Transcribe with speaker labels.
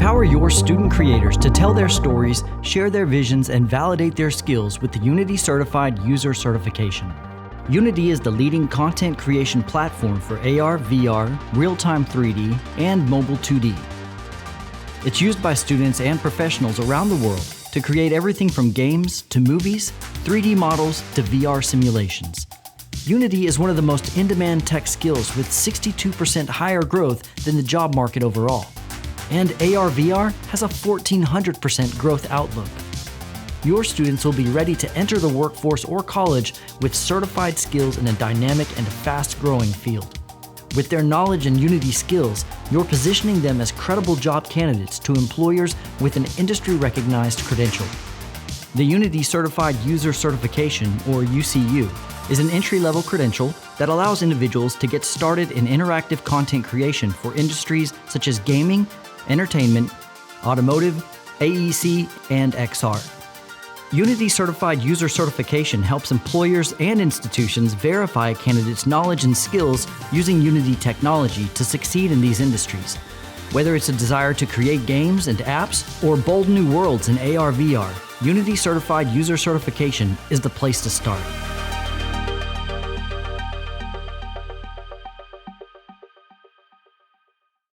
Speaker 1: Empower your student creators to tell their stories, share their visions, and validate their skills with the Unity Certified User Certification. Unity is the leading content creation platform for AR, VR, real-time 3D, and mobile 2D. It's used by students and professionals around the world to create everything from games to movies, 3D models to VR simulations. Unity is one of the most in-demand tech skills with 62% higher growth than the job market overall. And AR/VR has a 1,400% growth outlook. Your students will be ready to enter the workforce or college with certified skills in a dynamic and fast-growing field. With their knowledge and Unity skills, you're positioning them as credible job candidates to employers with an industry-recognized credential. The Unity Certified User Certification, or UCU, is an entry-level credential that allows individuals to get started in interactive content creation for industries such as gaming, entertainment, automotive, AEC, and XR. Unity Certified User Certification helps employers and institutions verify a candidate's knowledge and skills using Unity technology to succeed in these industries. Whether it's a desire to create games and apps or bold new worlds in AR/VR, Unity Certified User Certification is the place to start.